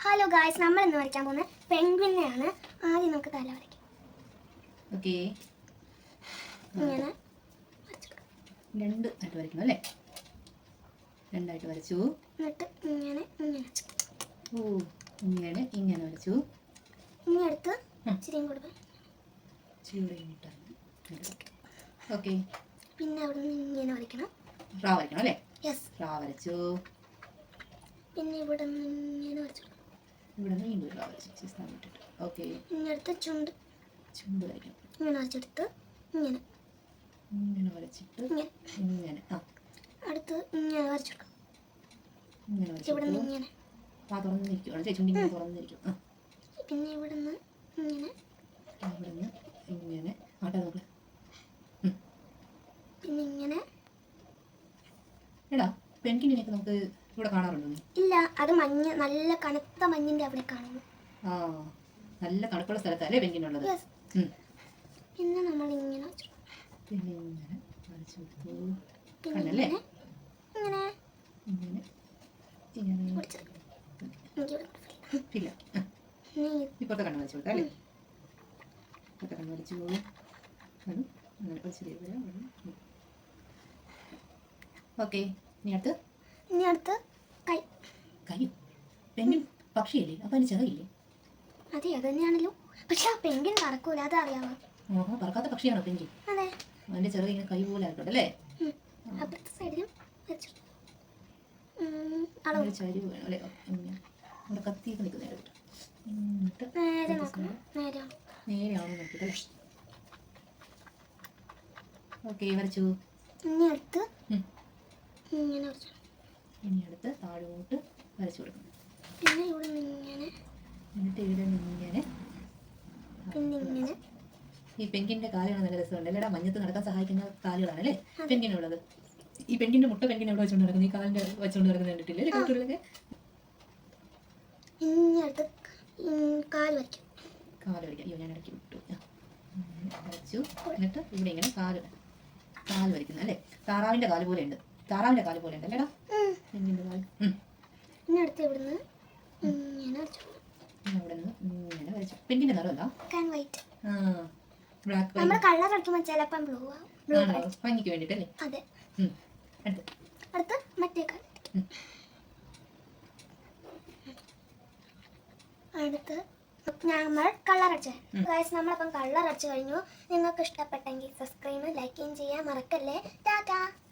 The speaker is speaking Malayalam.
ഹലോ ഗായ്സ്, നമ്മൾ ഇന്ന് വരയ്ക്കാൻ പോകുന്ന പെൻഗ്വിനെയാണ്. ആദ്യം നമുക്ക് തല വരയ്ക്കാം. ഓക്കെ, ഇങ്ങനെ രണ്ടായിട്ട് വരയ്ക്കണം അല്ലേ? രണ്ടായിട്ട് വരച്ചു. എന്നിട്ട് ഇങ്ങനെ ഇങ്ങനെ ഓ, ഇങ്ങനെ വരച്ചു. ഇനി അടുത്ത് ഇച്ചിരിയും കൂടെ ഓക്കെ, പിന്നെ അവിടെ നിന്ന് ഇങ്ങനെ വരയ്ക്കണം. റാ വരയ്ക്കണം അല്ലേ? യെസ്. റാ വരച്ചു. പിന്നെ ഇവിടെ നിന്ന് ഇങ്ങനെ വരച്ചു. ഇവിടെ നിന്ന് വീണ്ടും റാ വരച്ചു. ഓക്കെ, ഇനി അടുത്ത് ചുണ്ട് വരയ്ക്കണം. ഇങ്ങനെ വരച്ചെടുത്ത് ഇങ്ങനെ ഇങ്ങനെ വരച്ചിട്ട് ഇങ്ങനെ അടുത്ത് ഇങ്ങനെ വരച്ചെടുക്കാം. ഇങ്ങനെ ഇവിടെ നിന്ന് വരച്ചു. ഇങ്ങനെ തുറന്നിരിക്കും, ചുണ്ടിങ്ങനെ തുറന്നിരിക്കും. പിന്നെ ഇവിടെ നിന്ന് ഇങ്ങനെ ഇവിടെ നിന്ന് ഇങ്ങനെ ആട്ടെ നോക്ക്. പിന്നെ ഇങ്ങനെ. എടാ, പെൻഗ്വിനെയൊക്കെ നമുക്ക് ഇവിടെ കാണാറുണ്ടോ നീ? ഇല്ല, അത് മഞ്ഞ, നല്ല കനത്ത മഞ്ഞിന്റെ അവിടെ കാണുന്നു. ആ, നല്ല തണുപ്പുള്ള സ്ഥലത്തല്ലേ പെൻഗ്വിനുള്ളത്? പിന്നെ നമ്മൾ ഇങ്ങനെ വരച്ചു. പിന്നെ ഇങ്ങനെ വരച്ചു കൊടുത്തു. പിന്നെ കണ്ടല്ലേ? ഇങ്ങനെ ഇങ്ങനെ ഇങ്ങനെ പിടിച്ചെടുക്കാം. എനിക്കിവിടെ ഇല്ല. ഇപ്പോഴത്തെ കണ്ണ് വരച്ചു കൊടുക്കാം അല്ലേ? ഇപ്പോഴത്തെ കണ്ണ് വരച്ചു. അതും അങ്ങനെ കുറച്ച്. ഓക്കെ, ഇനി അടുത്ത് കൈ. കയ്യും. പെൻഗ്വിൻ പക്ഷിയല്ലേ? അപ്പം അതിന് ചിറകില്ലേ? അതെ, അത് തന്നെയാണല്ലോ. പക്ഷെ ആ പെൻഗ്വിൻ പറക്കൂല, അത് അറിയാമോ? ഓഹോ, പറക്കാത്ത പക്ഷിയാണോ പെൻഗ്വിൻ? അതെ. അതിൻ്റെ ചിറക് ഇങ്ങനെ കൈ പോലെ ആയിട്ടുണ്ട് അല്ലേ? അപ്പുറത്തെ സൈഡിലും ചരിവ് വേണം അല്ലേ? നമ്മുടെ കത്തിയൊക്കെ നിൽക്കുന്ന നേരെ നോക്കണം. നേരെയാണോ നോക്കിയിട്ടല്ലേ? ഓക്കെ, വരച്ചു. ഇനി അടുത്ത് ഇങ്ങനെ വരച്ചു. ഇനി അടുത്ത് താഴോട്ട് വരച്ചു കൊടുക്കണം. പിന്നെ ഇവിടെ ഇങ്ങനെ, എന്നിട്ട് ഇവിടെ ഇങ്ങനെ. പിന്നെ ഇങ്ങനെ. ഈ പെൻഗ്വിൻ്റെ കാലുകൾ നല്ല രസമുണ്ട് അല്ലേടാ? മഞ്ഞത്ത് നടക്കാൻ സഹായിക്കുന്ന കാലുകളാണ് അല്ലേ പെൻഗ്വിനുള്ളത്? ഈ പെൻഗ്വിൻ്റെ മുട്ട പെൻഗ്വിൻ എവിടെ വെച്ചുകൊണ്ട് നടക്കുന്നത്? ഈ കാലിൻ്റെ വെച്ചുകൊണ്ട് നടക്കുന്നത് കണ്ടിട്ടില്ലേ കൂട്ടുകളിലൊക്കെ? ഇനി അടുത്ത് കാല് വരയ്ക്കും. കാല് വരയ്ക്കാം. അയ്യോ, ഞാൻ ഇടയ്ക്ക് വിട്ടു. വരച്ചു. എന്നിട്ട് ഇവിടെ ഇങ്ങനെ കാല് വരയ്ക്കുന്നത് അല്ലേ? താറാവിൻ്റെ കാല് പോലെ ഉണ്ട്. താറാവിൻ്റെ കാല് പോലെ ഉണ്ട് അല്ലേടാ പെൻഗ്വിൻ്റെ കാല്? ഇനി അടുത്ത് ഇവിടുന്ന് ഇങ്ങനെ വരച്ചു. അവിടെ നിന്ന് ഇങ്ങനെ വരച്ചു. പെൻഗ്വിൻ്റെ നിറമല്ല വൈറ്റ്. ബ്ലാക്ക്. നമ്മൾ കളർ അടിക്കുമ്പോൾ ചിലപ്പം ബ്ലൂ ആവും. ഭംഗിക്ക് വേണ്ടിയിട്ടല്ലേ? അതെ. അടുത്ത് മറ്റേ കാൽ. അടുത്ത് നമ്മൾ കളർ അടിച്ചേ. ഗൈസ്, നമ്മളപ്പം കളർ അടിച്ചു കഴിഞ്ഞു. നിങ്ങൾക്ക് ഇഷ്ടപ്പെട്ടെങ്കിൽ സബ്സ്ക്രൈബ് ലൈക്കും ചെയ്യാൻ മറക്കല്ലേ. ടാറ്റാ.